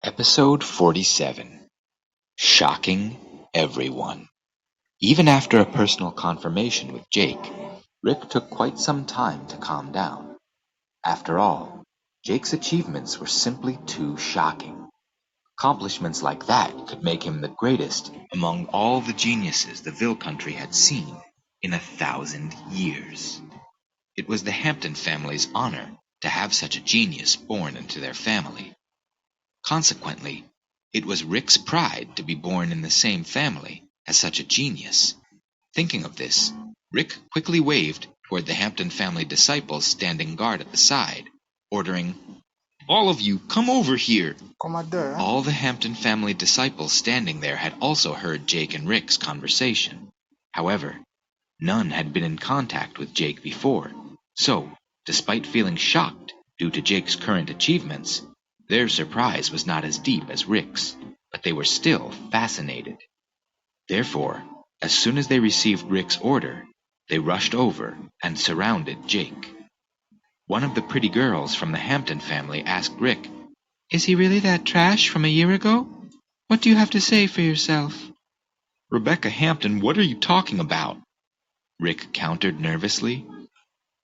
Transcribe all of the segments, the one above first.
Episode 47. Shocking Everyone. Even after a personal confirmation with Jake, Rick took quite some time to calm down. After all, Jake's achievements were simply too shocking. Accomplishments like that could make him the greatest among all the geniuses the Ville country had seen in 1,000 years. It was the Hampton family's honor to have such a genius born into their family. Consequently, it was Rick's pride to be born in the same family as such a genius. Thinking of this, Rick quickly waved toward the Hampton family disciples standing guard at the side, ordering, "All of you, come over here!" All the Hampton family disciples standing there had also heard Jake and Rick's conversation. However, none had been in contact with Jake before, so, despite feeling shocked due to Jake's current achievements, their surprise was not as deep as Rick's, but they were still fascinated. Therefore, as soon as they received Rick's order, they rushed over and surrounded Jake. One of the pretty girls from the Hampton family asked Rick, "Is he really that trash from a year ago? What do you have to say for yourself?" "Rebecca Hampton, what are you talking about?" Rick countered nervously.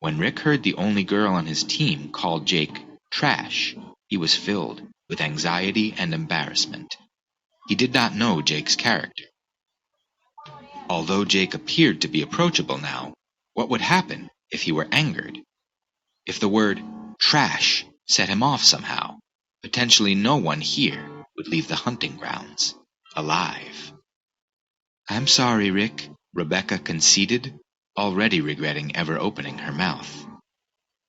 When Rick heard the only girl on his team call Jake trash, he was filled with anxiety and embarrassment. He did not know Jake's character. Although Jake appeared to be approachable now, what would happen if he were angered? If the word trash set him off somehow, potentially no one here would leave the hunting grounds alive. "I'm sorry, Rick," Rebecca conceded, already regretting ever opening her mouth.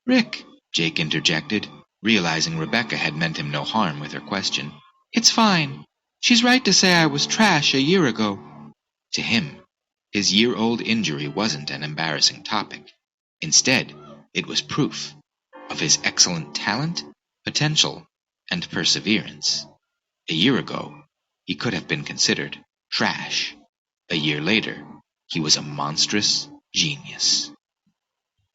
"Rick," Jake interjected, realizing Rebecca had meant him no harm with her question. "It's fine. She's right to say I was trash a year ago." To him, his year-old injury wasn't an embarrassing topic. Instead, it was proof of his excellent talent, potential, and perseverance. A year ago, he could have been considered trash. A year later, he was a monstrous genius.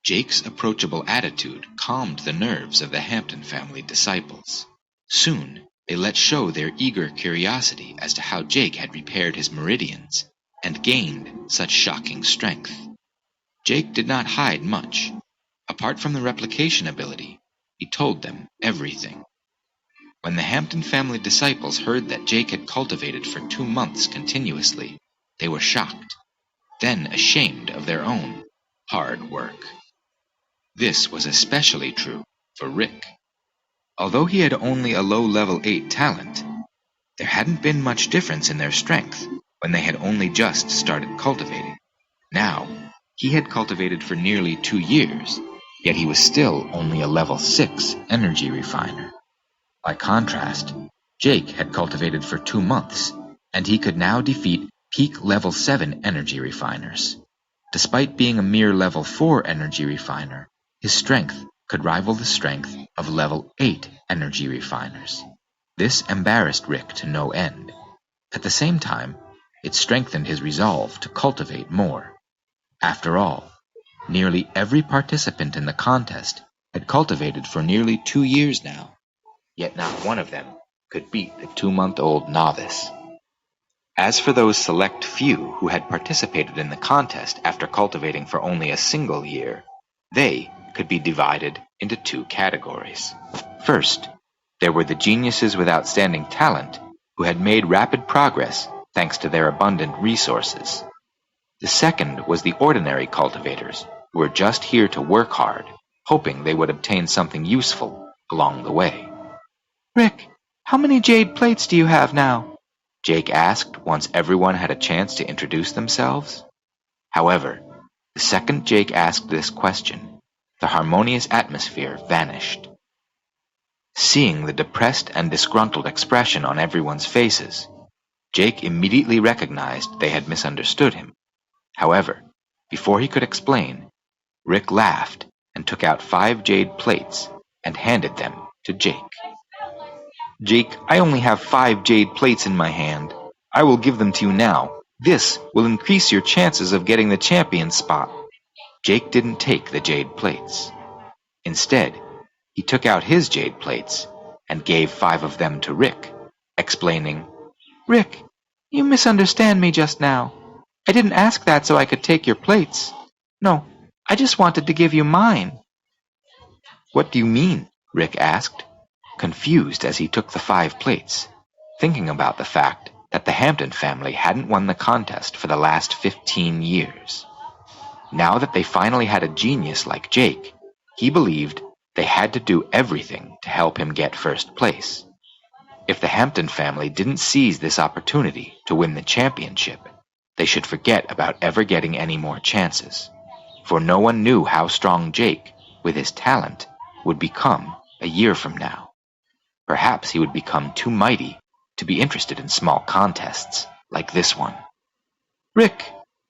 Jake's approachable attitude calmed the nerves of the Hampton family disciples. Soon, they let show their eager curiosity as to how Jake had repaired his meridians and gained such shocking strength. Jake did not hide much. Apart from the replication ability, he told them everything. When the Hampton family disciples heard that Jake had cultivated for 2 months continuously, they were shocked, then ashamed of their own hard work. This was especially true for Rick. Although he had only a low level 8 talent, there hadn't been much difference in their strength when they had only just started cultivating. Now, he had cultivated for nearly 2 years, yet he was still only a level 6 energy refiner. By contrast, Jake had cultivated for 2 months, and he could now defeat peak level 7 energy refiners. Despite being a mere level 4 energy refiner, his strength could rival the strength of level 8 energy refiners. This embarrassed Rick to no end. At the same time, it strengthened his resolve to cultivate more. After all, nearly every participant in the contest had cultivated for nearly 2 years now, yet not one of them could beat the 2-month-old novice. As for those select few who had participated in the contest after cultivating for only a single year, they could be divided into 2 categories. First, there were the geniuses with outstanding talent who had made rapid progress thanks to their abundant resources. The second was the ordinary cultivators who were just here to work hard, hoping they would obtain something useful along the way. "Rick, how many jade plates do you have now?" Jake asked once everyone had a chance to introduce themselves. However, the second Jake asked this question, the harmonious atmosphere vanished. Seeing the depressed and disgruntled expression on everyone's faces, Jake immediately recognized they had misunderstood him. However, before he could explain, Rick laughed and took out 5 jade plates and handed them to Jake. "Jake, I only have 5 jade plates in my hand. I will give them to you now. This will increase your chances of getting the champion spot." Jake didn't take the jade plates. Instead, he took out his jade plates and gave 5 of them to Rick, explaining, Rick, you misunderstand me just now. I didn't ask that so I could take your plates. No, I just wanted to give you mine. What do you mean? Rick asked, confused as he took the 5 plates, thinking about the fact that the Hampton family hadn't won the contest for the last 15 years. Now that they finally had a genius like Jake, he believed they had to do everything to help him get first place. If the Hampton family didn't seize this opportunity to win the championship, they should forget about ever getting any more chances, for no one knew how strong Jake, with his talent, would become a year from now. Perhaps he would become too mighty to be interested in small contests like this one. Rick,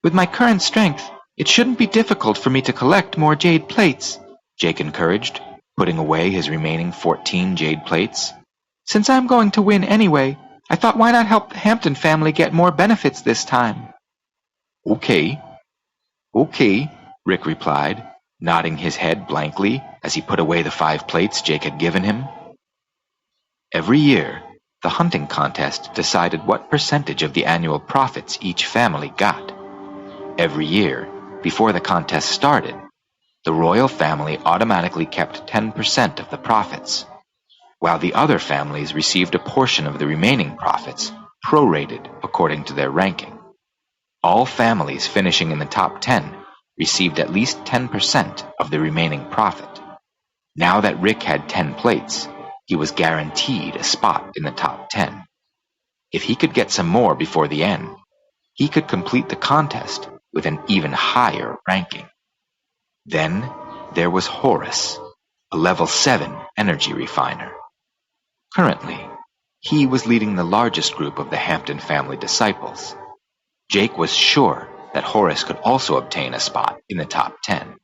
with my current strength, it shouldn't be difficult for me to collect more jade plates, Jake encouraged, putting away his remaining 14 jade plates. Since I'm going to win anyway, I thought why not help the Hampton family get more benefits this time? Okay, Rick replied, nodding his head blankly as he put away the 5 plates Jake had given him. Every year, the hunting contest decided what percentage of the annual profits each family got. Every year, before the contest started, the royal family automatically kept 10% of the profits, while the other families received a portion of the remaining profits, prorated according to their ranking. All families finishing in the top 10 received at least 10% of the remaining profit. Now that Rick had 10 plates, he was guaranteed a spot in the top 10. If he could get some more before the end, he could complete the contest with an even higher ranking. Then there was Horace, a level 7 energy refiner. Currently, he was leading the largest group of the Hampton family disciples. Jake was sure that Horace could also obtain a spot in the top 10.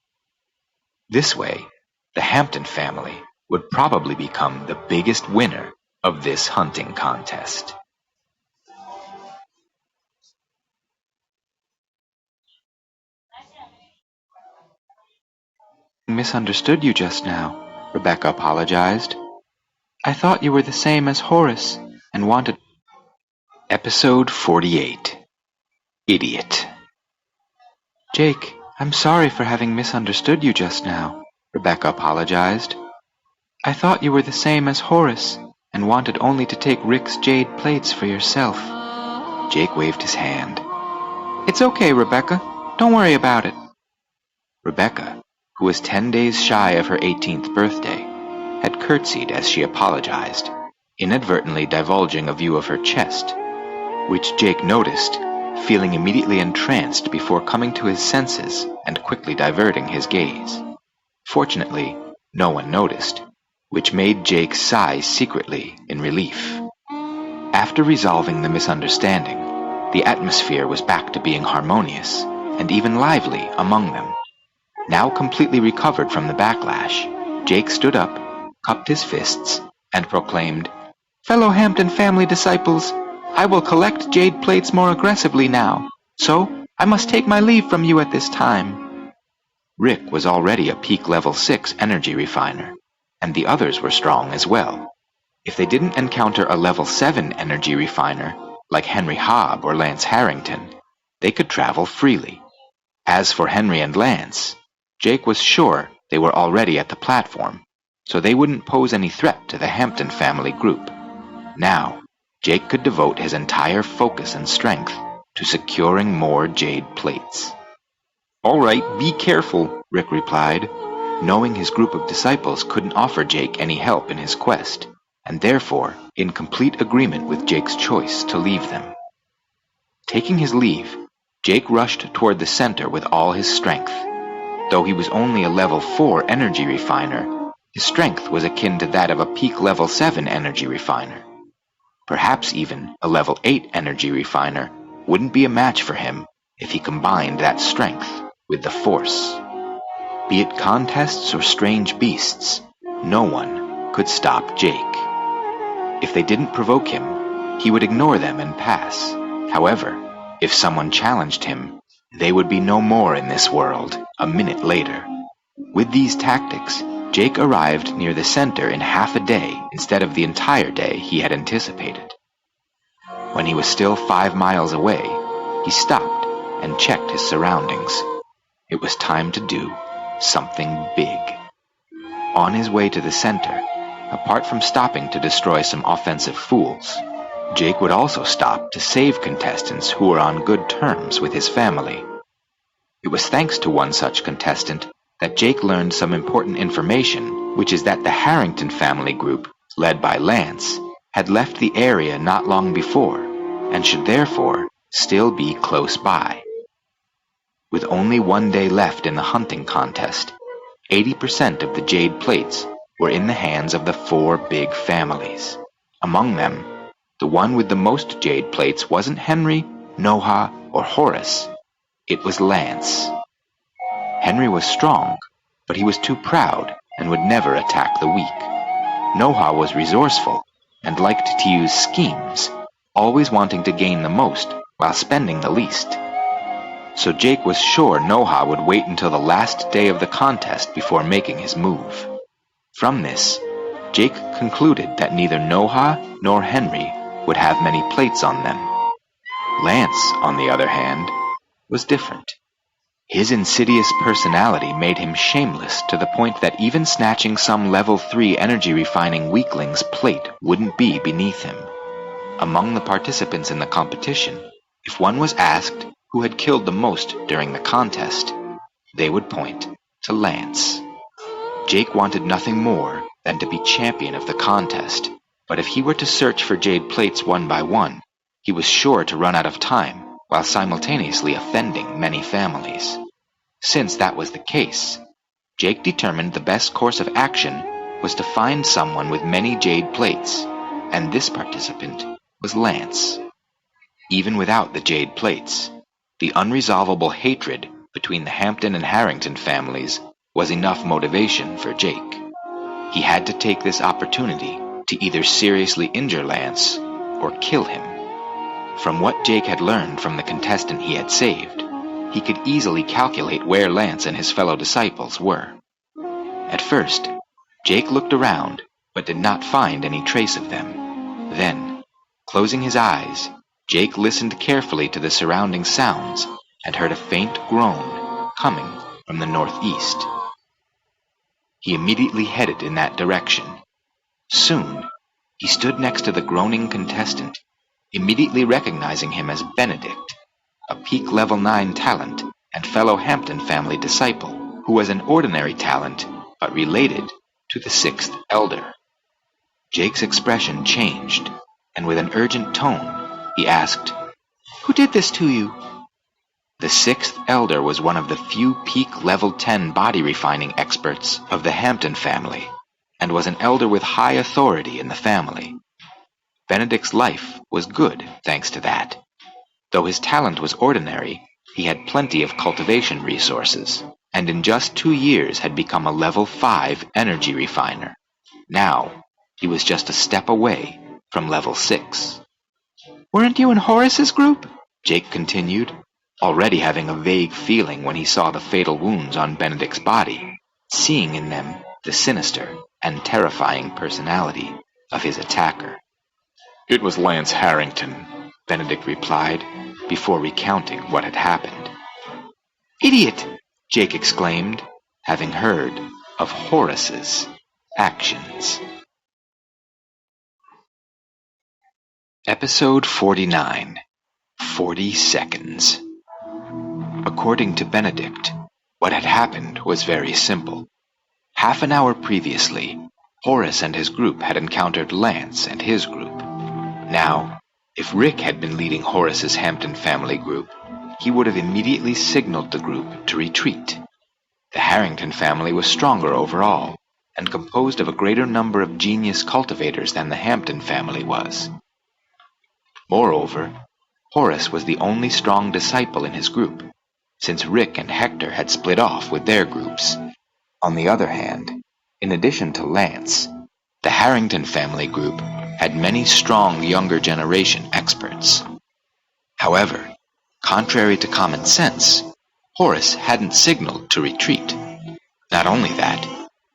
This way, the Hampton family would probably become the biggest winner of this hunting contest. Misunderstood you just now, Rebecca apologized. I thought you were the same as Horace and wanted... Episode 48. Idiot. Jake, I'm sorry for having misunderstood you just now, Rebecca apologized. I thought you were the same as Horace and wanted only to take Rick's jade plates for yourself. Jake waved his hand. It's okay, Rebecca. Don't worry about it. Rebecca, who was 10 days shy of her 18th birthday, had curtsied as she apologized, inadvertently divulging a view of her chest, which Jake noticed, feeling immediately entranced before coming to his senses and quickly diverting his gaze. Fortunately, no one noticed, which made Jake sigh secretly in relief. After resolving the misunderstanding, the atmosphere was back to being harmonious and even lively among them. Now completely recovered from the backlash, Jake stood up, cupped his fists, and proclaimed, Fellow Hampton family disciples, I will collect jade plates more aggressively now, so I must take my leave from you at this time. Rick was already a peak level 6 energy refiner, and the others were strong as well. If they didn't encounter a level 7 energy refiner, like Henry Hobb or Lance Harrington, they could travel freely. As for Henry and Lance, Jake was sure they were already at the platform, so they wouldn't pose any threat to the Hampton family group. Now, Jake could devote his entire focus and strength to securing more jade plates. All right, be careful, Rick replied, knowing his group of disciples couldn't offer Jake any help in his quest, and therefore in complete agreement with Jake's choice to leave them. Taking his leave, Jake rushed toward the center with all his strength. Though he was only a level 4 energy refiner, his strength was akin to that of a peak level 7 energy refiner. Perhaps even a level 8 energy refiner wouldn't be a match for him if he combined that strength with the Force. Be it contests or strange beasts, no one could stop Jake. If they didn't provoke him, he would ignore them and pass. However, if someone challenged him, they would be no more in this world a minute later. With these tactics, Jake arrived near the center in half a day instead of the entire day he had anticipated. When he was still 5 miles away, he stopped and checked his surroundings. It was time to do something big. On his way to the center, apart from stopping to destroy some offensive fools, Jake would also stop to save contestants who were on good terms with his family. It was thanks to one such contestant that Jake learned some important information, which is that the Harrington family group, led by Lance, had left the area not long before, and should therefore still be close by. With only 1 day left in the hunting contest, 80% of the jade plates were in the hands of the 4 big families. Among them, the one with the most jade plates wasn't Henry, Noha, or Horace. It was Lance. Henry was strong, but he was too proud and would never attack the weak. Noha was resourceful and liked to use schemes, always wanting to gain the most while spending the least. So Jake was sure Noha would wait until the last day of the contest before making his move. From this, Jake concluded that neither Noha nor Henry would have many plates on them. Lance, on the other hand, was different. His insidious personality made him shameless to the point that even snatching some level 3 energy refining weakling's plate wouldn't be beneath him. Among the participants in the competition, if one was asked who had killed the most during the contest, they would point to Lance. Jake wanted nothing more than to be champion of the contest, but if he were to search for jade plates one by one, he was sure to run out of time while simultaneously offending many families. Since that was the case, Jake determined the best course of action was to find someone with many jade plates, and this participant was Lance. Even without the jade plates, the unresolvable hatred between the Hampton and Harrington families was enough motivation for Jake. He had to take this opportunity to either seriously injure Lance or kill him. From what Jake had learned from the contestant he had saved, he could easily calculate where Lance and his fellow disciples were. At first, Jake looked around but did not find any trace of them. Then, closing his eyes, Jake listened carefully to the surrounding sounds and heard a faint groan coming from the northeast. He immediately headed in that direction. Soon, he stood next to the groaning contestant, immediately recognizing him as Benedict, a peak level 9 talent and fellow Hampton family disciple, who was an ordinary talent but related to the 6th Elder. Jake's expression changed, and with an urgent tone, he asked, "Who did this to you?" The 6th Elder was one of the few peak level 10 body refining experts of the Hampton family, and was an elder with high authority in the family. Benedict's life was good thanks to that. Though his talent was ordinary, he had plenty of cultivation resources, and in just 2 years had become a level 5 energy refiner. Now, he was just a step away from level 6. "Weren't you in Horace's group?" Jake continued, already having a vague feeling when he saw the fatal wounds on Benedict's body, seeing in them the sinister and terrifying personality of his attacker. "It was Lance Harrington," Benedict replied, before recounting what had happened. "Idiot!" Jake exclaimed, having heard of Horace's actions. Episode 49. 40 Seconds. According to Benedict, what had happened was very simple. Half an hour previously, Horace and his group had encountered Lance and his group. Now, if Rick had been leading Horace's Hampton family group, he would have immediately signaled the group to retreat. The Harrington family was stronger overall, and composed of a greater number of genius cultivators than the Hampton family was. Moreover, Horace was the only strong disciple in his group, since Rick and Hector had split off with their groups. On the other hand, in addition to Lance, the Harrington family group had many strong younger generation experts. However, contrary to common sense, Horace hadn't signaled to retreat. Not only that,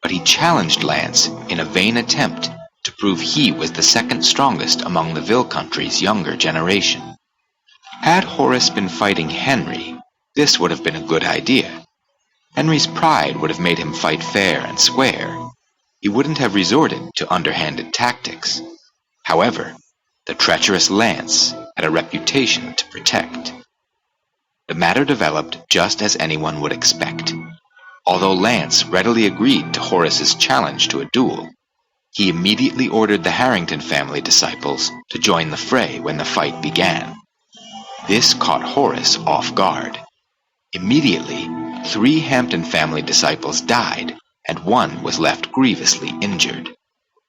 but he challenged Lance in a vain attempt to prove he was the second strongest among the Ville country's younger generation. Had Horace been fighting Henry, this would have been a good idea. Henry's pride would have made him fight fair and square. He wouldn't have resorted to underhanded tactics. However, the treacherous Lance had a reputation to protect. The matter developed just as anyone would expect. Although Lance readily agreed to Horace's challenge to a duel, he immediately ordered the Harrington family disciples to join the fray when the fight began. This caught Horace off guard. Immediately, 3 Hampton family disciples died, and 1 was left grievously injured.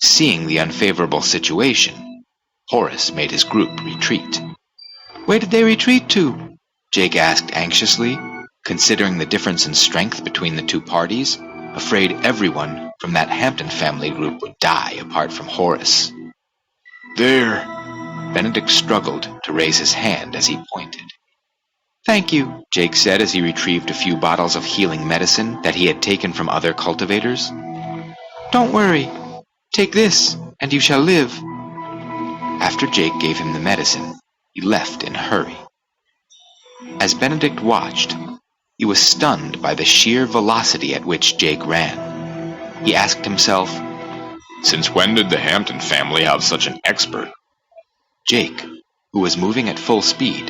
Seeing the unfavorable situation, Horace made his group retreat. "Where did they retreat to?" Jake asked anxiously, considering the difference in strength between the two parties, afraid everyone from that Hampton family group would die apart from Horace. "There." Benedict struggled to raise his hand as he pointed. "Thank you," Jake said as he retrieved a few bottles of healing medicine that he had taken from other cultivators. "Don't worry. Take this, and you shall live." After Jake gave him the medicine, he left in a hurry. As Benedict watched, he was stunned by the sheer velocity at which Jake ran. He asked himself, "Since when did the Hampton family have such an expert?" Jake, who was moving at full speed,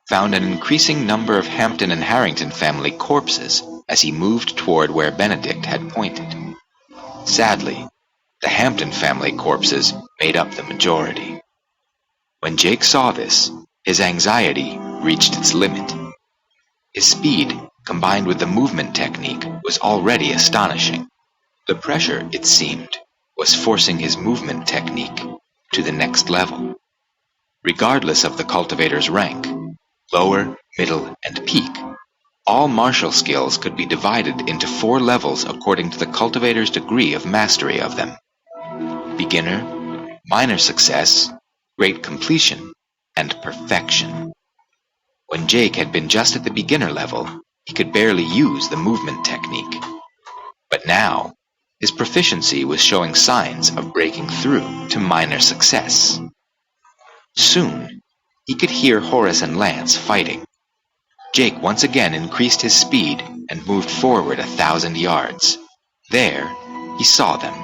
found an increasing number of Hampton and Harrington family corpses as he moved toward where Benedict had pointed. Sadly, the Hampton family corpses made up the majority. When Jake saw this, his anxiety reached its limit. His speed, combined with the movement technique, was already astonishing. The pressure, it seemed, was forcing his movement technique to the next level. Regardless of the cultivator's rank, lower, middle, and peak, all martial skills could be divided into 4 levels according to the cultivator's degree of mastery of them: beginner, minor success, great completion, and perfection. When Jake had been just at the beginner level, he could barely use the movement technique. But now, his proficiency was showing signs of breaking through to minor success. Soon, he could hear Horace and Lance fighting. Jake once again increased his speed and moved forward 1,000 yards. There, he saw them.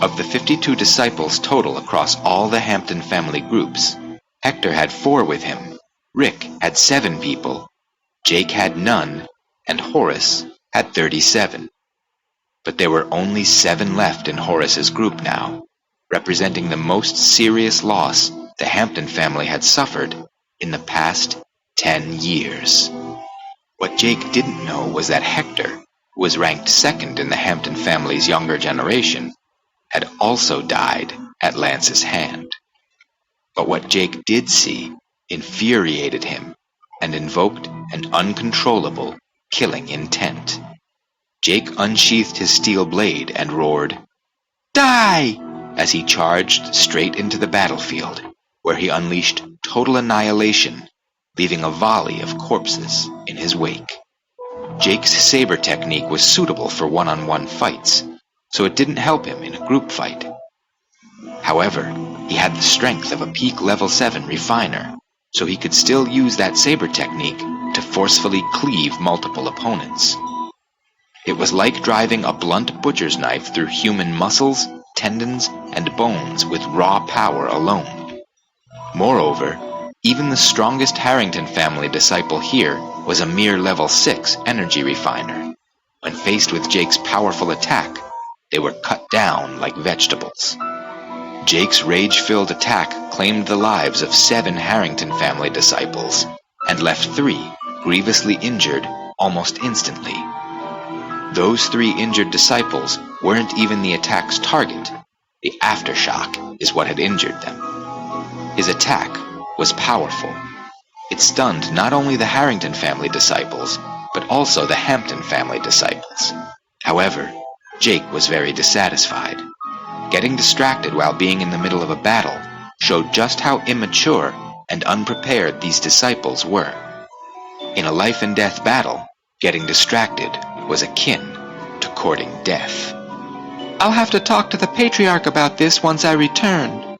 Of the 52 disciples total across all the Hampton family groups, Hector had 4 with him, Rick had 7 people, Jake had none, and Horace had 37. But there were only 7 left in Horace's group now, representing the most serious loss the Hampton family had suffered in the past 10 years. What Jake didn't know was that Hector, who was ranked second in the Hampton family's younger generation, had also died at Lance's hand. But what Jake did see infuriated him and invoked an uncontrollable killing intent. Jake unsheathed his steel blade and roared, "Die!" as he charged straight into the battlefield, where he unleashed total annihilation, leaving a volley of corpses in his wake. Jake's saber technique was suitable for one-on-one fights, so it didn't help him in a group fight. However, he had the strength of a peak level 7 refiner, so he could still use that saber technique to forcefully cleave multiple opponents. It was like driving a blunt butcher's knife through human muscles, tendons, and bones with raw power alone. Moreover, even the strongest Harrington family disciple here was a mere level 6 energy refiner. When faced with Jake's powerful attack, they were cut down like vegetables. Jake's rage-filled attack claimed the lives of 7 Harrington family disciples and left 3 grievously injured almost instantly. Those 3 injured disciples weren't even the attack's target. The aftershock is what had injured them. His attack was powerful. It stunned not only the Harrington family disciples, but also the Hampton family disciples. However, Jake was very dissatisfied. Getting distracted while being in the middle of a battle showed just how immature and unprepared these disciples were. In a life-and-death battle, getting distracted was akin to courting death. I'll have to talk to the patriarch about this once I return.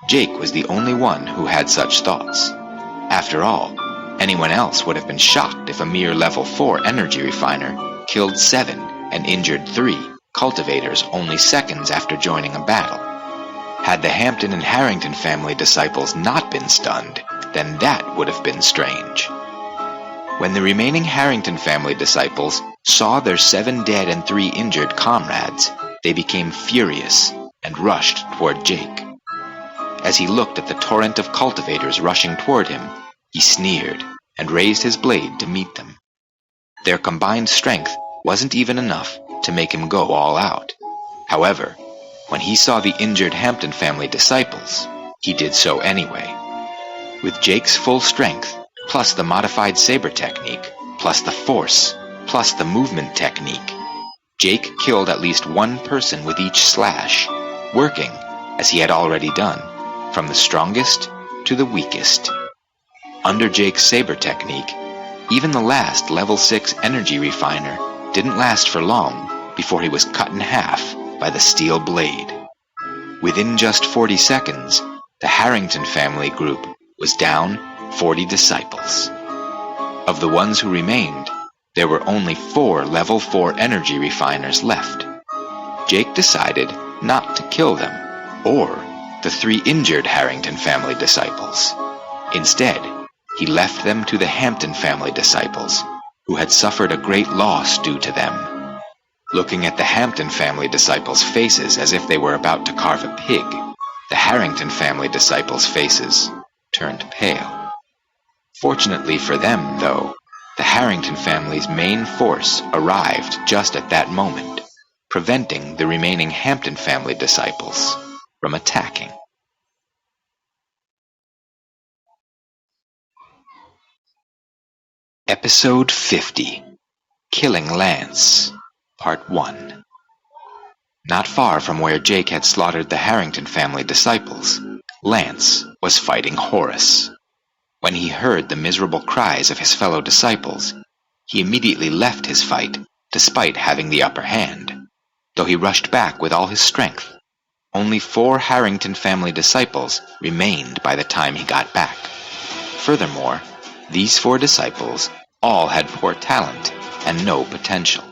Jake was the only one who had such thoughts. After all, anyone else would have been shocked if a mere level 4 energy refiner killed 7 and injured 3 cultivators only seconds after joining a battle. Had the Hampton and Harrington family disciples not been stunned, then that would have been strange. When the remaining Harrington family disciples saw their 7 dead and 3 injured comrades, they became furious and rushed toward Jake. As he looked at the torrent of cultivators rushing toward him, he sneered and raised his blade to meet them. Their combined strength wasn't even enough to make him go all out. However, when he saw the injured Hampton family disciples, he did so anyway. With Jake's full strength, plus the modified saber technique, plus the force, plus the movement technique, Jake killed at least one person with each slash, working, as he had already done, from the strongest to the weakest. Under Jake's saber technique, even the last level 6 energy refiner didn't last for long before he was cut in half by the steel blade. Within just 40 seconds, the Harrington family group was down 40 disciples. Of the ones who remained, there were only 4 level 4 energy refiners left. Jake decided not to kill them, or the 3 injured Harrington family disciples. Instead, he left them to the Hampton family disciples, who had suffered a great loss due to them. Looking at the Hampton family disciples' faces as if they were about to carve a pig, the Harrington family disciples' faces turned pale. Fortunately for them, though, the Harrington family's main force arrived just at that moment, preventing the remaining Hampton family disciples from attacking. Episode 50, Killing Lance, Part 1. Not far from where Jake had slaughtered the Harrington family disciples, Lance was fighting Horace. When he heard the miserable cries of his fellow disciples, he immediately left his fight, despite having the upper hand, though he rushed back with all his strength. Only 4 Harrington family disciples remained by the time he got back. Furthermore, these 4 disciples all had poor talent and no potential.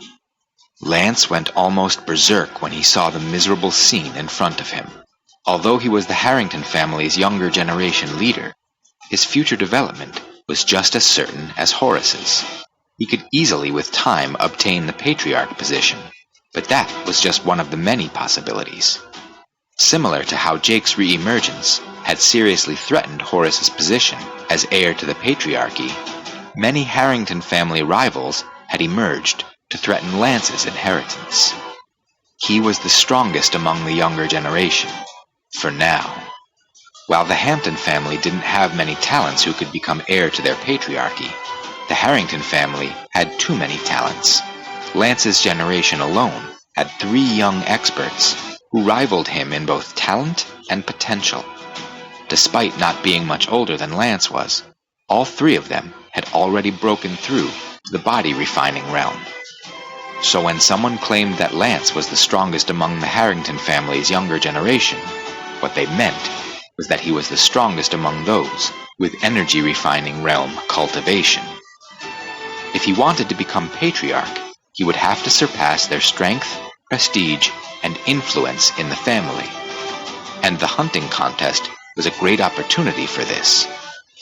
Lance went almost berserk when he saw the miserable scene in front of him. Although he was the Harrington family's younger generation leader, his future development was just as certain as Horace's. He could easily with time obtain the patriarch position, but that was just one of the many possibilities. Similar to how Jake's re-emergence had seriously threatened Horace's position as heir to the patriarchy, many Harrington family rivals had emerged to threaten Lance's inheritance. He was the strongest among the younger generation, for now. While the Hampton family didn't have many talents who could become heir to their patriarchy, the Harrington family had too many talents. Lance's generation alone had 3 young experts who rivaled him in both talent and potential. Despite not being much older than Lance was, all 3 of them had already broken through the body refining realm. So when someone claimed that Lance was the strongest among the Harrington family's younger generation, what they meant was that he was the strongest among those with energy refining realm cultivation. If he wanted to become patriarch, he would have to surpass their strength, prestige, and influence in the family. And the hunting contest was a great opportunity for this.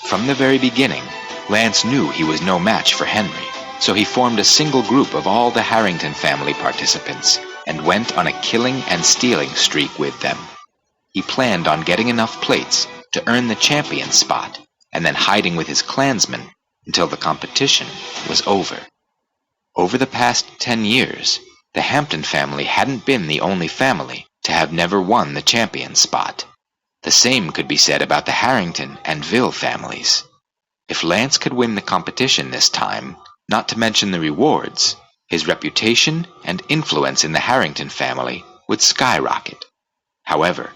From the very beginning, Lance knew he was no match for Henry, so he formed a single group of all the Harrington family participants and went on a killing and stealing streak with them. He planned on getting enough plates to earn the champion spot and then hiding with his clansmen until the competition was over. Over the past 10 years, the Hampton family hadn't been the only family to have never won the champion spot. The same could be said about the Harrington and Ville families. If Lance could win the competition this time, not to mention the rewards, his reputation and influence in the Harrington family would skyrocket. However,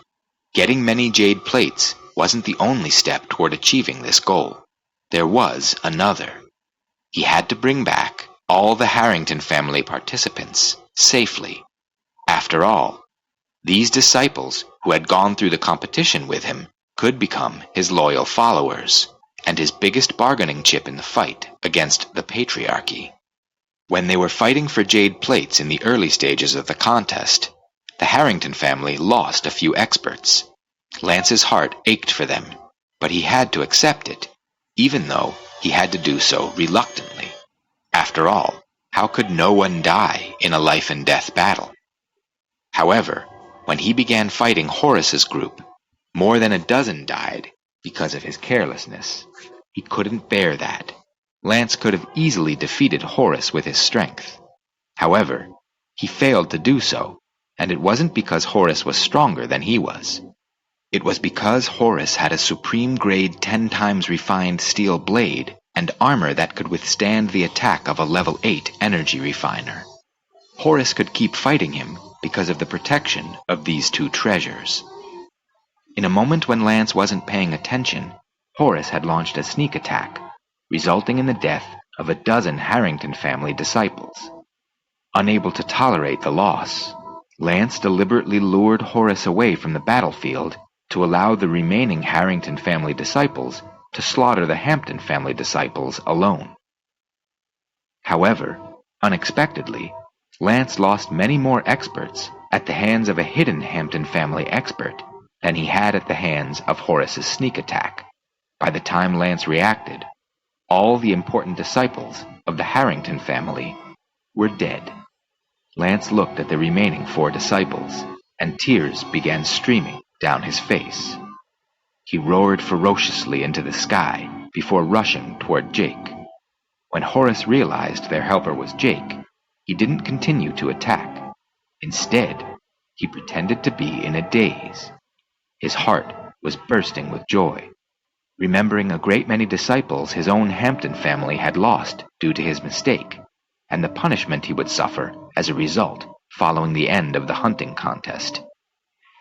getting many jade plates wasn't the only step toward achieving this goal. There was another. He had to bring back all the Harrington family participants safely. After all, these disciples who had gone through the competition with him could become his loyal followers, and his biggest bargaining chip in the fight against the patriarchy. When they were fighting for jade plates in the early stages of the contest, the Harrington family lost a few experts. Lance's heart ached for them, but he had to accept it, even though he had to do so reluctantly. After all, how could no one die in a life-and-death battle? However, when he began fighting Horace's group, more than a dozen died because of his carelessness. He couldn't bear that. Lance could have easily defeated Horace with his strength. However, he failed to do so, and it wasn't because Horace was stronger than he was. It was because Horace had a supreme grade 10 times refined steel blade and armor that could withstand the attack of a level 8 energy refiner. Horace could keep fighting him because of the protection of these two treasures. In a moment when Lance wasn't paying attention, Horace had launched a sneak attack, resulting in the death of a dozen Harrington family disciples. Unable to tolerate the loss, Lance deliberately lured Horace away from the battlefield to allow the remaining Harrington family disciples to slaughter the Hampton family disciples alone. However, unexpectedly, Lance lost many more experts at the hands of a hidden Hampton family expert than he had at the hands of Horace's sneak attack. By the time Lance reacted, all the important disciples of the Harrington family were dead. Lance looked at the remaining 4 disciples, and tears began streaming down his face. He roared ferociously into the sky before rushing toward Jake. When Horace realized their helper was Jake, he didn't continue to attack. Instead, he pretended to be in a daze. His heart was bursting with joy, remembering a great many disciples his own Hampton family had lost due to his mistake, and the punishment he would suffer as a result following the end of the hunting contest.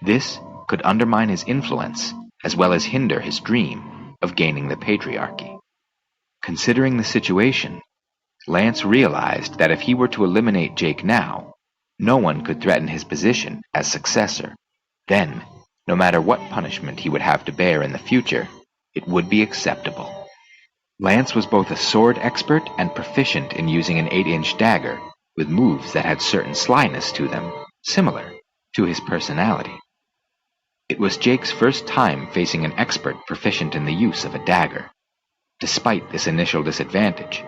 This could undermine his influence as well as hinder his dream of gaining the patriarchy. Considering the situation, Lance realized that if he were to eliminate Jake now, no one could threaten his position as successor. Then, no matter what punishment he would have to bear in the future, it would be acceptable. Lance was both a sword expert and proficient in using an 8-inch dagger, with moves that had certain slyness to them, similar to his personality. It was Jake's first time facing an expert proficient in the use of a dagger. Despite this initial disadvantage,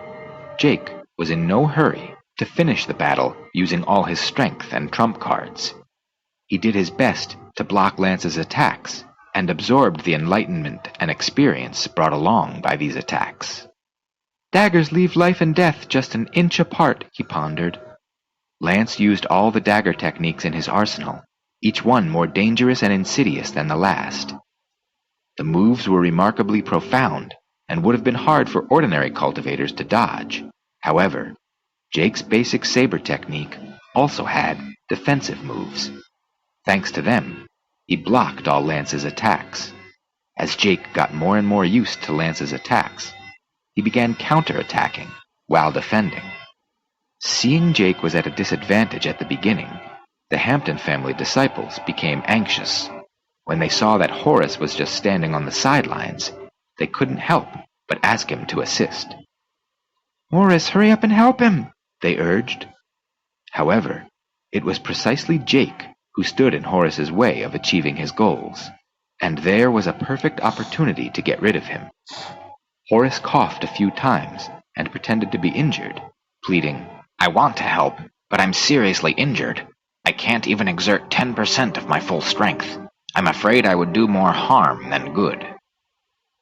Jake was in no hurry to finish the battle using all his strength and trump cards. He did his best to block Lance's attacks and absorbed the enlightenment and experience brought along by these attacks. Daggers leave life and death just an inch apart, he pondered. Lance used all the dagger techniques in his arsenal, each one more dangerous and insidious than the last. The moves were remarkably profound and would have been hard for ordinary cultivators to dodge. However, Jake's basic saber technique also had defensive moves. Thanks to them, he blocked all Lance's attacks. As Jake got more and more used to Lance's attacks, he began counterattacking while defending. Seeing Jake was at a disadvantage at the beginning, the Hampton family disciples became anxious. When they saw that Horace was just standing on the sidelines, they couldn't help but ask him to assist. "Horace, hurry up and help him," they urged. However, it was precisely Jake who stood in Horace's way of achieving his goals, and there was a perfect opportunity to get rid of him. Horace coughed a few times and pretended to be injured, pleading, "I want to help, but I'm seriously injured. I can't even exert 10% of my full strength. I'm afraid I would do more harm than good."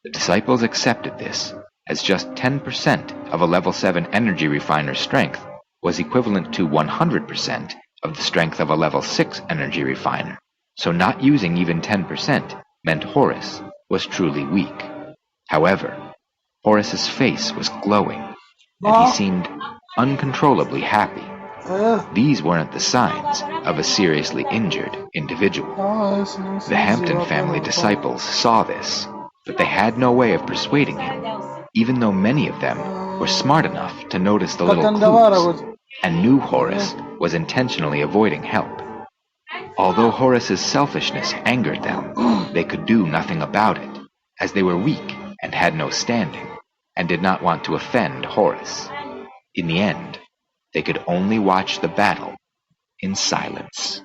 The disciples accepted this, as just 10% of a level 7 energy refiner's strength was equivalent to 100% of the strength of a level 6 energy refiner, so not using even 10% meant Horace was truly weak. However, Horace's face was glowing, and he seemed uncontrollably happy. These weren't the signs of a seriously injured individual. The Hampton family disciples saw this, but they had no way of persuading him, even though many of them were smart enough to notice the little clues and knew Horace was intentionally avoiding help. Although Horace's selfishness angered them, they could do nothing about it, as they were weak and had no standing, and did not want to offend Horace. In the end, they could only watch the battle in silence.